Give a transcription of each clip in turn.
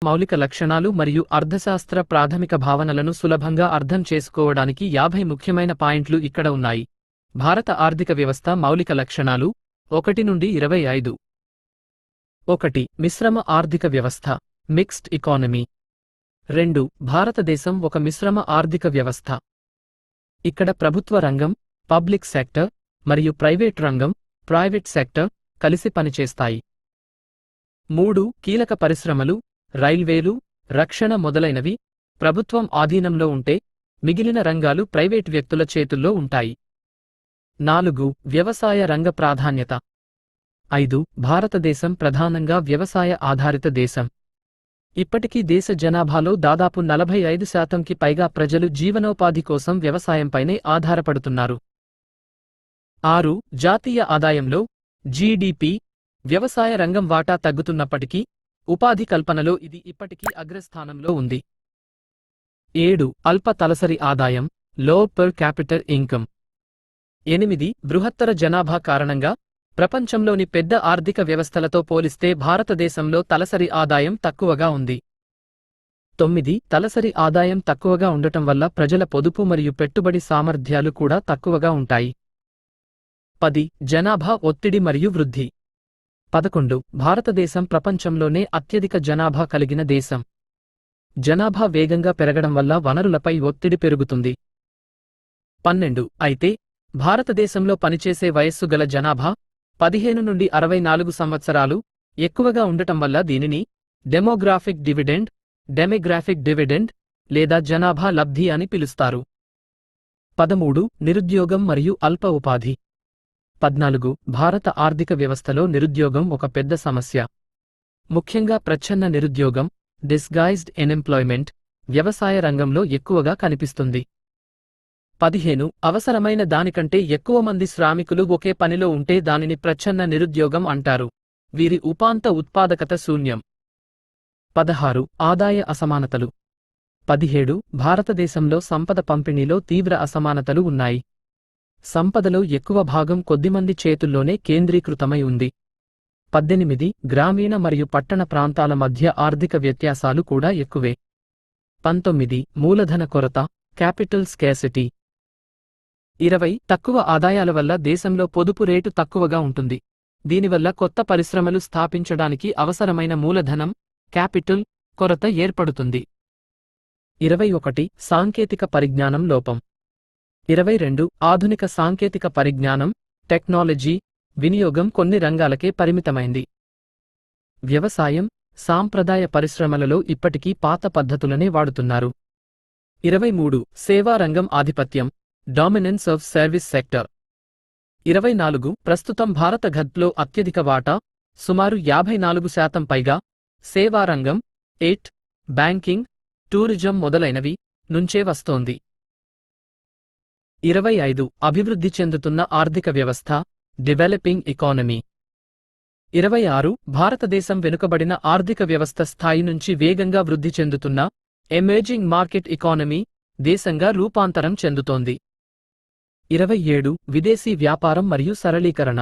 మౌలిక లక్షణాలు మరియు అర్థశాస్త్ర ప్రాథమిక భావనలను సులభంగా అర్థం చేసుకోవడానికి 50 ముఖ్యమైన పాయింట్లు ఇక్కడ ఉన్నాయి. భారత ఆర్థిక వ్యవస్థ మౌలిక లక్షణాలు 1 నుండి 25. 1. మిశ్రమ ఆర్థిక వ్యవస్థ, మిక్స్డ్ ఎకానమీ. 2. భారతదేశం ఒక మిశ్రమ ఆర్థిక వ్యవస్థ. ఇక్కడ ప్రభుత్వ రంగం, పబ్లిక్ సెక్టర్, మరియు ప్రైవేట్ రంగం, ప్రైవేట్ సెక్టర్ కలిసి పనిచేస్తాయి. 3. కీలక పరిశ్రమలు, రైల్వేలు, రక్షణ మొదలైనవి ప్రభుత్వం ఆధీనంలో ఉంటే మిగిలిన రంగాలు ప్రైవేట్ వ్యక్తుల చేతుల్లో ఉంటాయి. 4. వ్యవసాయ రంగ ప్రాధాన్యత. 5. భారతదేశం ప్రధానంగా వ్యవసాయ ఆధారిత దేశం. ఇప్పటికీ దేశ జనాభాలో దాదాపు 45%కి పైగా ప్రజలు జీవనోపాధి కోసం వ్యవసాయంపైనే ఆధారపడుతున్నారు. 6. జాతీయ ఆదాయంలో జీడీపీ వ్యవసాయ రంగం వాటా తగ్గుతున్నప్పటికీ ఉపాధి కల్పనలో ఇది ఇప్పటికీ అగ్రస్థానంలో ఉంది. 7. అల్ప తలసరి ఆదాయం, లో పర్ క్యాపిటల్ ఇన్కమ్. 8. బృహత్తర జనాభా కారణంగా ప్రపంచంలోని పెద్ద ఆర్థిక వ్యవస్థలతో పోలిస్తే భారతదేశంలో తలసరి ఆదాయం తక్కువగా ఉంది. 9. తలసరి ఆదాయం తక్కువగా ఉండటం వల్ల ప్రజల పొదుపు మరియు పెట్టుబడి సామర్థ్యాలు కూడా తక్కువగా ఉంటాయి. 10. జనాభా ఒత్తిడి మరియు వృద్ధి. 11. భారతదేశం ప్రపంచంలోనే అత్యధిక జనాభా కలిగిన దేశం. జనాభా వేగంగా పెరగడం వల్ల వనరులపై ఒత్తిడి పెరుగుతుంది. 12. అయితే భారతదేశంలో పనిచేసే వయస్సు గల జనాభా 15 నుండి 64 సంవత్సరాలు ఎక్కువగా ఉండటం వల్ల దీనిని డెమోగ్రాఫిక్ డివిడెండ్ లేదా జనాభా లబ్ధి అని పిలుస్తారు. 13. నిరుద్యోగం మరియు అల్ప ఉపాధి. 14. భారత ఆర్థిక వ్యవస్థలో నిరుద్యోగం ఒక పెద్ద సమస్య. ముఖ్యంగా ప్రచ్ఛన్న నిరుద్యోగం, డిస్గైజ్డ్ అన్ఎంప్లాయ్మెంట్, వ్యవసాయ రంగంలో ఎక్కువగా కనిపిస్తుంది. 15. అవసరమైన దానికంటే ఎక్కువ మంది శ్రామికులు ఒకే పనిలో ఉంటే దానిని ప్రచ్ఛన్న నిరుద్యోగం అంటారు. వీరి ఉపాంత ఉత్పాదకత శూన్యం. 16. ఆదాయ అసమానతలు. 17. భారతదేశంలో సంపద పంపిణీలో తీవ్ర అసమానతలు ఉన్నాయి. సంపదలో ఎక్కువ భాగం కొద్దిమంది చేతుల్లోనే కేంద్రీకృతమై ఉంది. 18. గ్రామీణ మరియు పట్టణ ప్రాంతాల మధ్య ఆర్థిక వ్యత్యాసాలు కూడా ఎక్కువే. 19. మూలధన కొరత, క్యాపిటల్ స్కేర్సిటీ. 20. తక్కువ ఆదాయాల వల్ల దేశంలో పొదుపు రేటు తక్కువగా ఉంటుంది. దీనివల్ల కొత్త పరిశ్రమలు స్థాపించడానికి అవసరమైన మూలధనం, క్యాపిటల్ కొరత ఏర్పడుతుంది. 21. సాంకేతిక పరిజ్ఞానం లోపం. 22. ఆధునిక సాంకేతిక పరిజ్ఞానం, టెక్నాలజీ వినియోగం కొన్ని రంగాలకే పరిమితమైంది. వ్యవసాయం, సాంప్రదాయ పరిశ్రమలలో ఇప్పటికీ పాత పద్ధతులనే వాడుతున్నారు. 23. సేవా రంగం ఆధిపత్యం, డామినెన్స్ ఆఫ్ సర్వీస్ సెక్టర్. 24. ప్రస్తుతం భారత ఘత్లో అత్యధిక వాటా, సుమారు 54% పైగా, సేవారంగం, బ్యాంకింగ్, టూరిజం మొదలైనవి నుంచే వస్తోంది. 25. అభివృద్ధి చెందుతున్న ఆర్థిక వ్యవస్థ, డెవలపింగ్ ఎకానమీ. 26. భారతదేశం వెనుకబడిన ఆర్థిక వ్యవస్థ స్థాయి నుంచి వేగంగా వృద్ధి చెందుతున్న ఎమర్జింగ్ మార్కెట్ ఎకానమీ దేశంగా రూపాంతరం చెందుతోంది. 27. విదేశీ వ్యాపారం మరియు సరళీకరణ.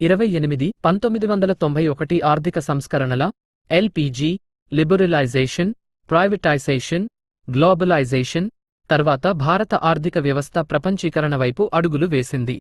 28. 1991 ఆర్థిక సంస్కరణల, ఎల్పీజీ, లిబరలైజేషన్, ప్రైవేటైజేషన్, గ్లోబలైజేషన్ తర్వాత భారత ఆర్థిక వ్యవస్థ ప్రపంచీకరణ వైపు అడుగులు వేసింది.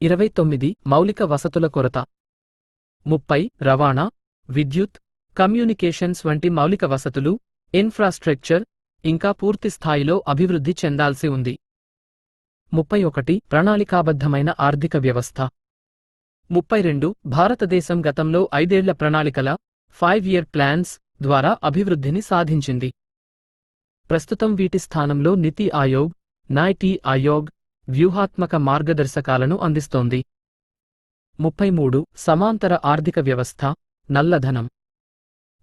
29. మౌలిక వసతుల కొరత. 30. రవాణా, విద్యుత్, కమ్యూనికేషన్స్ వంటి మౌలిక వసతులు, ఇన్ఫ్రాస్ట్రక్చర్ ఇంకా పూర్తి స్థాయిలో అభివృద్ధి చెందాల్సి ఉంది. 31. ప్రణాళికాబద్ధమైన ఆర్థిక వ్యవస్థ. 32. భారతదేశం గతంలో 5 ఏళ్ల ప్రణాళికల 5-year ప్లాన్స్ ద్వారా అభివృద్ధిని సాధించింది. ప్రస్తుతం వీటి స్థానంలో నీతి ఆయోగ్ వ్యూహాత్మక మార్గదర్శకాలను అందిస్తోంది. 33. సమాంతర ఆర్థిక వ్యవస్థ, నల్లధనం.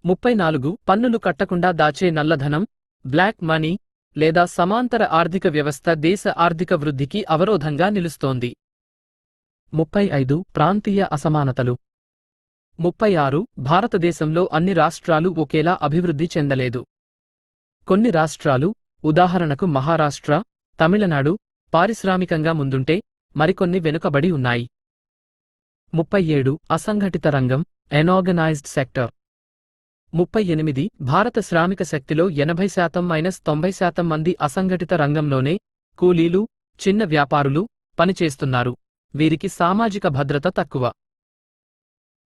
34. పన్నులు కట్టకుండా దాచే నల్లధనం, బ్లాక్ మనీ లేదా సమాంతర ఆర్థిక వ్యవస్థ దేశ ఆర్థిక వృద్ధికి అవరోధంగా నిలుస్తోంది. 35. ప్రాంతీయ అసమానతలు. 36. భారతదేశంలో అన్ని రాష్ట్రాలు ఒకేలా అభివృద్ధి చెందలేదు. కొన్ని రాష్ట్రాలు, ఉదాహరణకు మహారాష్ట్ర, తమిళనాడు, పారిశ్రామికంగా ముందుంటే మరికొన్ని వెనుకబడి ఉన్నాయి. 37. అసంఘటిత రంగం, అన్ఆర్గనైజ్డ్ సెక్టర్. 38 భారత శ్రామిక శక్తిలో 80% -90% మంది అసంఘటిత రంగంలోనే కూలీలు, చిన్న వ్యాపారులు పనిచేస్తున్నారు. వీరికి సామాజిక భద్రత తక్కువ.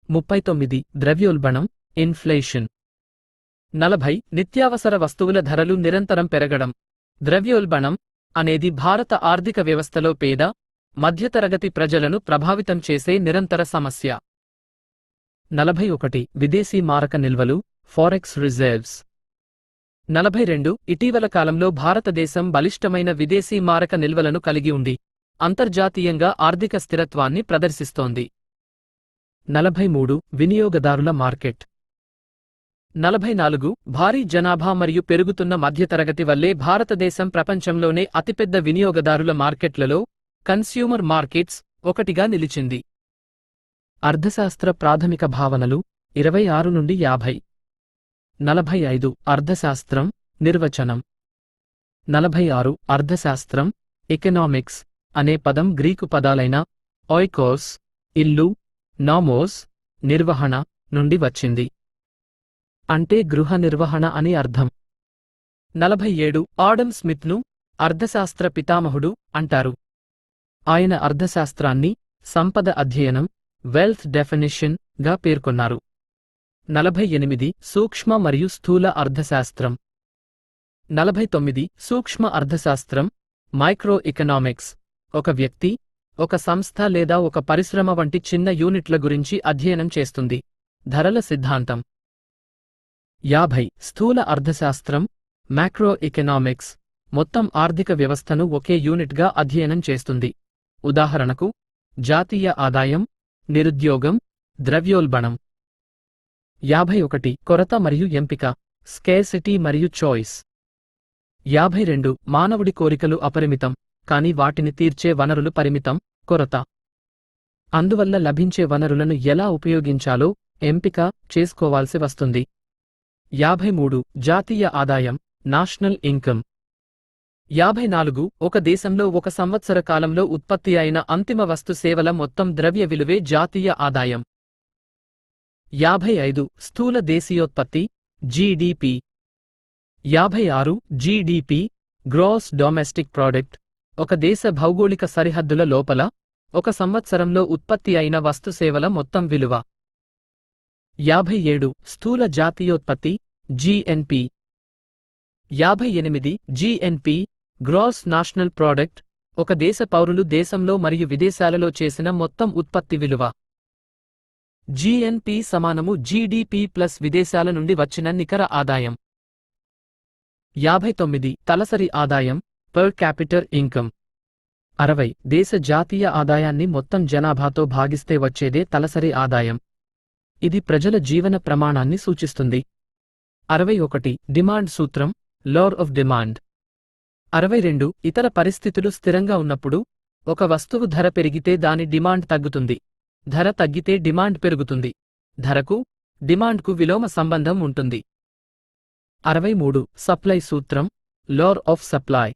39 ద్రవ్యోల్బణం, ఇన్ఫ్లేషన్. 40 నిత్యావసర వస్తువుల ధరలు నిరంతరం పెరగడం. ద్రవ్యోల్బణం అనేది భారత ఆర్థిక వ్యవస్థలో పేద, మధ్యతరగతి ప్రజలను ప్రభావితం చేసే నిరంతర సమస్య. 41 విదేశీ మారక నిల్వలు, ఫారెక్స్ రిజర్వ్స్. 42 ఇటీవల కాలంలో భారతదేశం బలిష్టమైన విదేశీ మారక నిల్వలను కలిగి ఉండి అంతర్జాతీయంగా ఆర్థిక స్థిరత్వాన్ని ప్రదర్శిస్తోంది. 43 వినియోగదారుల మార్కెట్. 44 భారీ జనాభా మరియు పెరుగుతున్న మధ్యతరగతి వల్లే భారతదేశం ప్రపంచంలోనే అతిపెద్ద వినియోగదారుల మార్కెట్లలో కన్స్యూమర్ మార్కెట్స్ ఒకటిగా నిలిచింది. అర్థశాస్త్ర ప్రాథమిక భావనలు 26 నుండి 50. 45 అర్థశాస్త్రం, నిర్వచనం. 46 అర్థశాస్త్రం, ఎకనామిక్స్ అనే పదం గ్రీకు పదాలైన ఓయికోస్, ఇల్లు, నామోస్, నిర్వహణ నుండి వచ్చింది. అంటే గృహ నిర్వహణ అని అర్థం. 47 ఆడమ్ స్మిత్ను అర్థశాస్త్ర పితామహుడు అంటారు. ఆయన అర్థశాస్త్రాన్ని సంపద అధ్యయనం, వెల్త్ డెఫినిషన్ గా పేర్కొన్నారు. 48 సూక్ష్మ మరియు స్థూల అర్థశాస్త్రం. 49 సూక్ష్మ అర్థశాస్త్రం, మైక్రో ఎకనామిక్స్ ఒక వ్యక్తి, ఒక సంస్థ లేదా ఒక పరిశ్రమ వంటి చిన్న యూనిట్ల గురించి అధ్యయనం చేస్తుంది. ధరల సిద్ధాంతం. 50 స్థూల అర్థశాస్త్రం, మ్యాక్రో ఎకనామిక్స్ మొత్తం ఆర్థిక వ్యవస్థను ఒకే యూనిట్గా అధ్యయనం చేస్తుంది. ఉదాహరణకు జాతీయ ఆదాయం, నిరుద్యోగం, ద్రవ్యోల్బణం. 51 కొరత మరియు ఎంపిక, స్కేర్సిటీ మరియు చాయిస్. 52 మానవుడి కోరికలు అపరిమితం, కాని వాటిని తీర్చే వనరులు పరిమితం, కొరత. అందువల్ల లభించే వనరులను ఎలా ఉపయోగించాలో ఎంపిక చేసుకోవాల్సి వస్తుంది. 53 జాతీయ ఆదాయం, నేషనల్ ఇన్కమ్. 54 ఒక దేశంలో ఒక సంవత్సర కాలంలో ఉత్పత్తి అయిన అంతిమ వస్తు సేవల మొత్తం ద్రవ్య విలువే జాతీయ ఆదాయం. 55 స్థూల దేశీయోత్పత్తి, GDP. 56 GDP, gross domestic product ఒక దేశ భౌగోళిక సరిహద్దుల లోపల ఒక సంవత్సరంలో ఉత్పత్తి అయిన వస్తు సేవల మొత్తం విలువ. 57 స్థూల జాతీయోత్పత్తి, జీఎన్పీ. 58 జీఎన్పీ, గ్రాస్ నేషనల్ ప్రాడక్ట్ ఒక దేశ పౌరులు దేశంలో మరియు విదేశాలలో చేసిన మొత్తం ఉత్పత్తి విలువ. జీఎన్పీ సమానము జీడీపీ ప్లస్ విదేశాల నుండి వచ్చిన నికర ఆదాయం. 59 తలసరి ఆదాయం, పర్ క్యాపిటర్ ఇన్కమ్. 60 దేశ జాతీయ ఆదాయాన్ని మొత్తం జనాభాతో భాగిస్తే వచ్చేదే తలసరి ఆదాయం. ఇది ప్రజల జీవన ప్రమాణాన్ని సూచిస్తుంది. 61 డిమాండ్ సూత్రం, లా ఆఫ్ డిమాండ్. 62 ఇతర పరిస్థితులు స్థిరంగా ఉన్నప్పుడు ఒక వస్తువు ధర పెరిగితే దాని డిమాండ్ తగ్గుతుంది, ధర తగ్గితే డిమాండ్ పెరుగుతుంది, ధరకు డిమాండ్కు విలోమ సంబంధం ఉంటుంది. 63 సప్లై సూత్రం, లా ఆఫ్ సప్లై.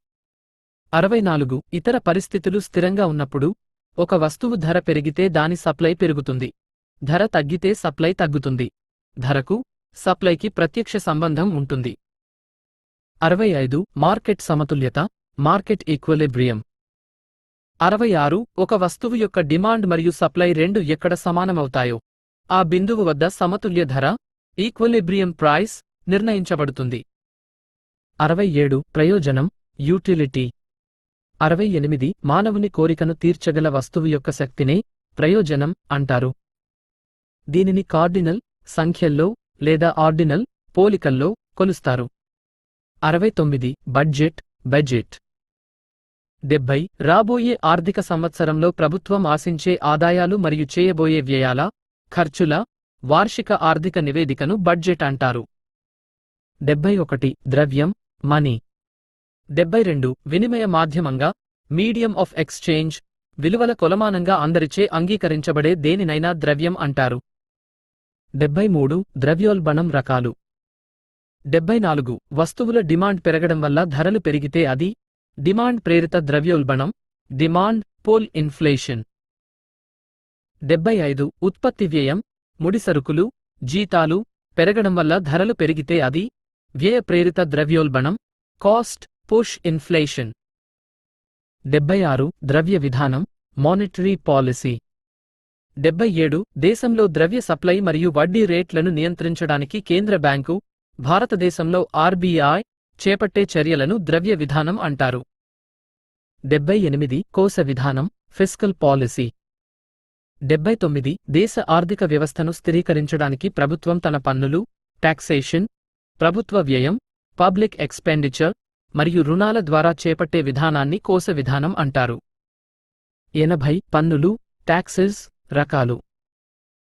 64 ఇతర పరిస్థితులు స్థిరంగా ఉన్నప్పుడు ఒక వస్తువు ధర పెరిగితే దాని సప్లై పెరుగుతుంది, ధర తగ్గితే సప్లై తగ్గుతుంది, ధరకు సప్లైకి ప్రత్యక్ష సంబంధం ఉంటుంది. 65 మార్కెట్ సమతుల్యత, మార్కెట్ ఈక్విలిబ్రియం. 66 ఒక వస్తువు యొక్క డిమాండ్ మరియు సప్లై రెండు ఎక్కడ సమానమవుతాయో ఆ బిందువు వద్ద సమతుల్య ధర, ఈక్విలిబ్రియం ప్రైస్ నిర్ణయించబడుతుంది. 67 ప్రయోజనం, యూటిలిటీ. 68 మానవుని కోరికను తీర్చగల వస్తువు యొక్క శక్తినే ప్రయోజనం అంటారు. దీనిని కార్డినల్ సంఖ్యల్లో లేదా ఆర్డినల్ పోలికల్లో కొలుస్తారు. 69 బడ్జెట్, బడ్జెట్. 70 రాబోయే ఆర్థిక సంవత్సరంలో ప్రభుత్వం ఆశించే ఆదాయాలు మరియు చేయబోయే వ్యయాల, ఖర్చుల వార్షిక ఆర్థిక నివేదికను బడ్జెట్ అంటారు. 71 ద్రవ్యం, మనీ. 72 వినిమయ మాధ్యమంగా, మీడియం ఆఫ్ ఎక్స్చేంజ్ విలువల కొలమానంగా అందరిచే అంగీకరించబడే దేనినైనా ద్రవ్యం అంటారు. 73 ద్రవ్యోల్బణం రకాలు. 74 వస్తువుల డిమాండ్ పెరగడం వల్ల ధరలు పెరిగితే అది డిమాండ్ ప్రేరిత ద్రవ్యోల్బణం, డిమాండ్ పూల్ ఇన్ఫ్లేషన్. 75 ఉత్పత్తి వ్యయం, ముడిసరుకులు, జీతాలు, పెరగడం వల్ల ధరలు పెరిగితే అది వ్యయ ప్రేరిత ద్రవ్యోల్బణం, కాస్ట్ పుష్ ఇన్ఫ్లేషన్. 76 ద్రవ్య విధానం, మానిటరీ పాలసీ. 77 దేశంలో ద్రవ్య సప్లై మరియు వడ్డీ రేట్లను నియంత్రించడానికి కేంద్ర బ్యాంకు, భారతదేశంలో ఆర్బీఐ చేపట్టే చర్యలను ద్రవ్య విధానం అంటారు. 78 కోశ విధానం, ఫిస్కల్ పాలసీ. 79 దేశ ఆర్థిక వ్యవస్థను స్థిరీకరించడానికి ప్రభుత్వం తన పన్నులు, టాక్సేషన్, ప్రభుత్వ వ్యయం, పబ్లిక్ ఎక్స్పెండిచర్ మరియు రుణాల ద్వారా చేపట్టే విధానాన్ని కోశ విధానం అంటారు. 80 పన్నులు, టాక్సెస్ రకాలు.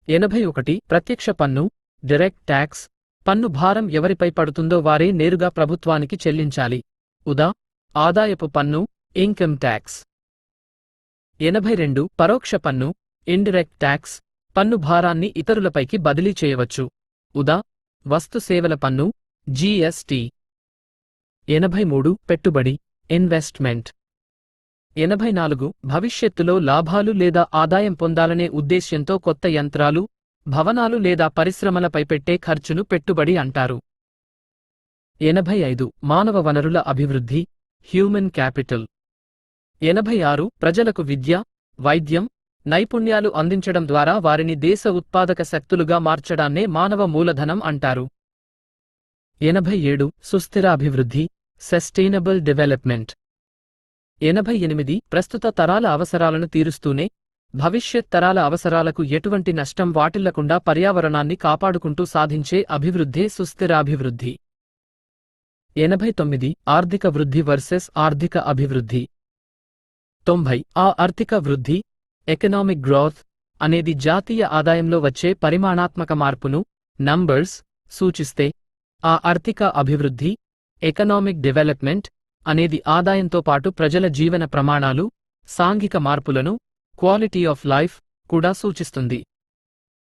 81 ప్రత్యక్ష పన్ను, డైరెక్ట్ ట్యాక్స్. పన్ను భారం ఎవరిపై పడుతుందో వారే నేరుగా ప్రభుత్వానికి చెల్లించాలి. ఉదా ఆదాయపు పన్ను, ఇన్కమ్ ట్యాక్స్. 82 పరోక్ష పన్ను, ఇండైరెక్ట్ ట్యాక్స్. పన్ను భారాన్ని ఇతరులపైకి బదిలీ చేయవచ్చు. ఉదా వస్తు సేవల పన్ను, జీఎస్టీ. 83 పెట్టుబడి, ఇన్వెస్ట్మెంట్. 84 భవిష్యత్తులో లాభాలు లేదా ఆదాయం పొందాలనే ఉద్దేశ్యంతో కొత్త యంత్రాలు, భవనాలు లేదా పరిశ్రమలపై పెట్టే ఖర్చును పెట్టుబడి అంటారు. 85 మానవ వనరుల అభివృద్ధి, హ్యూమన్ క్యాపిటల్. 86 ప్రజలకు విద్య, వైద్యం, నైపుణ్యాలు అందించడం ద్వారా వారిని దేశ ఉత్పాదక శక్తులుగా మార్చడాన్నే మానవ మూలధనం అంటారు. 87 సుస్థిర అభివృద్ధి, సస్టైనబుల్ డెవలప్మెంట్. 88 ప్రస్తుత తరాల అవసరాలను తీరుస్తూనే భవిష్యత్ తరాల అవసరాలకు ఎటువంటి నష్టం వాటిల్లకుండా పర్యావరణాన్ని కాపాడుకుంటూ సాధించే అభివృద్ధే సుస్థిరాభివృద్ధి. 89 ఆర్థిక వృద్ధి వర్సెస్ ఆర్థిక అభివృద్ధి. 90 ఆ ఆర్థిక వృద్ధి, ఎకనామిక్ గ్రోత్ అనేది జాతీయ ఆదాయంలో వచ్చే పరిమాణాత్మక మార్పును, నంబర్స్, సూచిస్తే ఆ ఆర్థిక అభివృద్ధి, ఎకనామిక్ డెవలప్మెంట్ అనేది ఆదాయంతో పాటు ప్రజల జీవన ప్రమాణాలు, సాంఘిక మార్పులను, క్వాలిటీ ఆఫ్ లైఫ్ కూడా సూచిస్తుంది.